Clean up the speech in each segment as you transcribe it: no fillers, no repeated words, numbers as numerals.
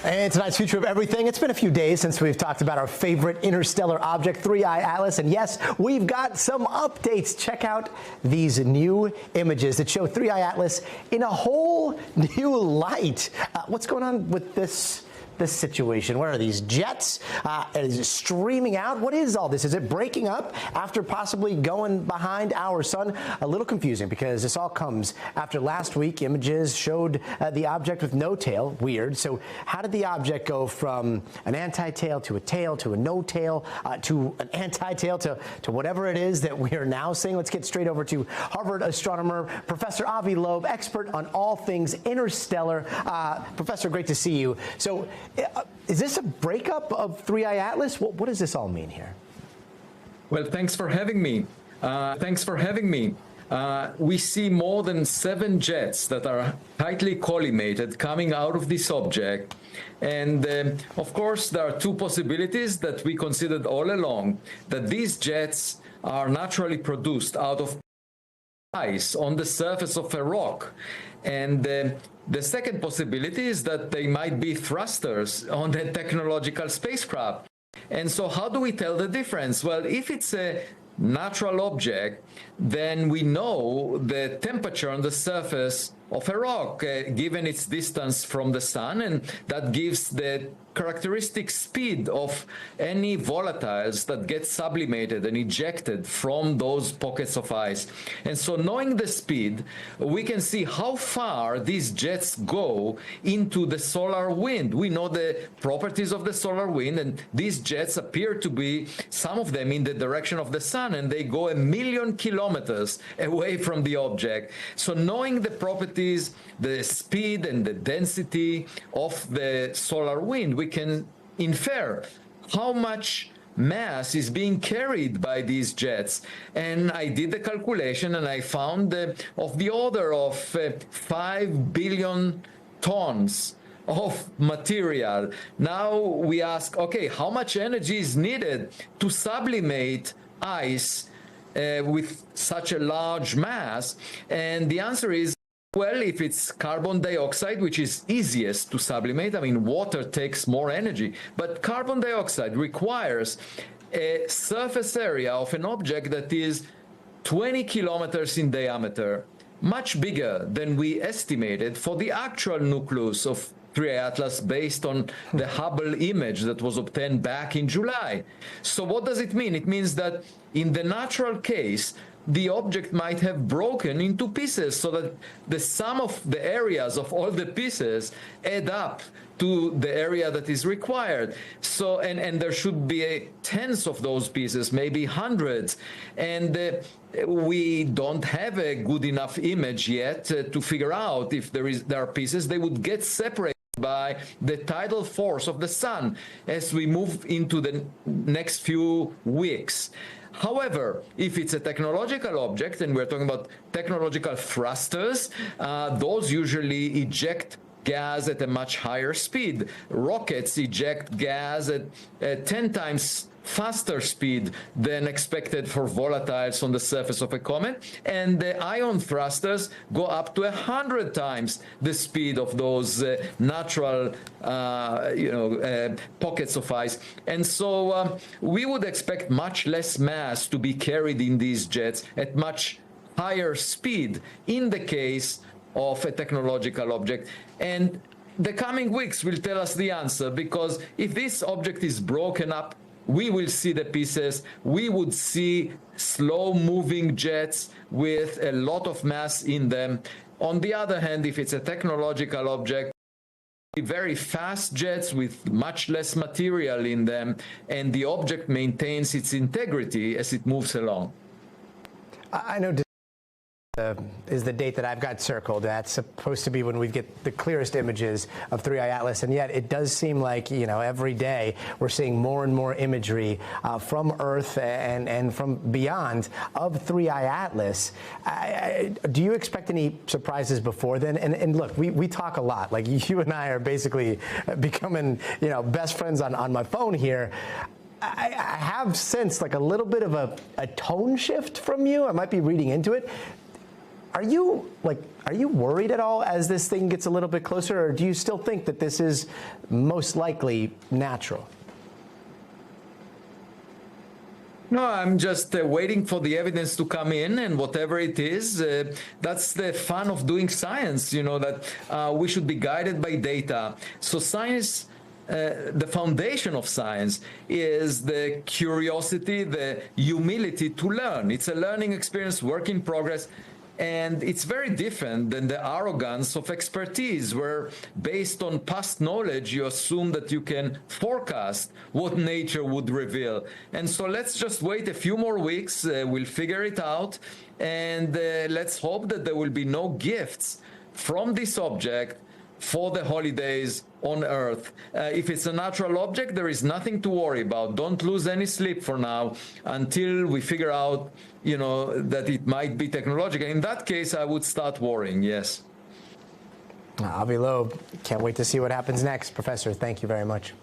And tonight's Future of Everything. It's been a few days since we've talked about our favorite interstellar object, 3i Atlas. And yes, we've got some updates. Check out these new images that show 3i Atlas in a whole new light. What's going on with this situation? What are these jets? Is it streaming out? What is all this? Is it breaking up after possibly going behind our sun? A little confusing because this all comes after last week images showed the object with no tail. Weird. So how did the object go from an anti-tail to a tail to a no tail to an anti-tail to whatever it is that we are now seeing? Let's get straight over to Harvard astronomer Professor Avi Loeb, expert on all things interstellar. Professor, great to see you. So is this a breakup of 3i Atlas? What does this all mean here? Well, thanks for having me. We see more than 7 jets that are tightly collimated coming out of this object. And of course, there are 2 possibilities that we considered all along, that these jets are naturally produced out of ice on the surface of a rock. And the second possibility is that they might be thrusters on the technological spacecraft. And so how do we tell the difference? Well, if it's a natural object, then we know the temperature on the surface of a rock, given its distance from the sun, and that gives the characteristic speed of any volatiles that get sublimated and ejected from those pockets of ice. And so knowing the speed, we can see how far these jets go into the solar wind. We know the properties of the solar wind, and these jets appear to be, some of them, in the direction of the sun, and they go 1 million kilometers away from the object. So knowing the properties, the speed and the density of the solar wind, we can infer how much mass is being carried by these jets. And I did the calculation, and I found of the order of 5 billion tons of material. Now we ask, okay, how much energy is needed to sublimate ice with such a large mass? And the answer is, well, if it's carbon dioxide, which is easiest to sublimate, I mean, water takes more energy, but carbon dioxide requires a surface area of an object that is 20 kilometers in diameter, much bigger than we estimated for the actual nucleus of 3i Atlas based on the Hubble image that was obtained back in July. So what does it mean? It means that in the natural case, the object might have broken into pieces so that the sum of the areas of all the pieces add up to the area that is required. So, and there should be tens of those pieces, maybe hundreds. And we don't have a good enough image yet to figure out if there are pieces. They would get separated by the tidal force of the sun as we move into the next few weeks. However, if it's a technological object, and we're talking about technological thrusters, those usually eject gas at a much higher speed. Rockets eject gas at 10 times faster speed than expected for volatiles on the surface of a comet, and the ion thrusters go up to 100 times the speed of those natural pockets of ice. And so we would expect much less mass to be carried in these jets at much higher speed in the case of a technological object. And the coming weeks will tell us the answer, because if this object is broken up, we will see the pieces. We would see slow-moving jets with a lot of mass in them. On the other hand, if it's a technological object, very fast jets with much less material in them, and the object maintains its integrity as it moves along. I know is the date that I've got circled. That's supposed to be when we get the clearest images of 3i Atlas, and yet it does seem like, you know, every day we're seeing more and more imagery from Earth and from beyond of 3i Atlas. Do you expect any surprises before then? And look, we talk a lot. Like, you and I are basically becoming, you know, best friends on my phone here. I have sensed like a little bit of a tone shift from you. I might be reading into it. Are you like Are you worried at all as this thing gets a little bit closer, or do you still think that this is most likely natural? No, I'm just waiting for the evidence to come in, and whatever it is, that's the fun of doing science, that we should be guided by data. So science, the foundation of science is the curiosity, the humility to learn. It's a learning experience, work in progress. And it's very different than the arrogance of expertise, where based on past knowledge, you assume that you can forecast what nature would reveal. And so let's just wait a few more weeks. We'll figure it out. And let's hope that there will be no gifts from this object for the holidays on Earth. If it's a natural object, there is nothing to worry about. Don't lose any sleep for now until we figure out, that it might be technological. In that case, I would start worrying, yes. Avi Loeb, can't wait to see what happens next. Professor, thank you very much.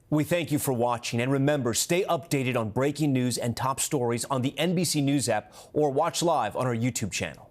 We thank you for watching, and remember, stay updated on breaking news and top stories on the NBC News app or watch live on our YouTube channel.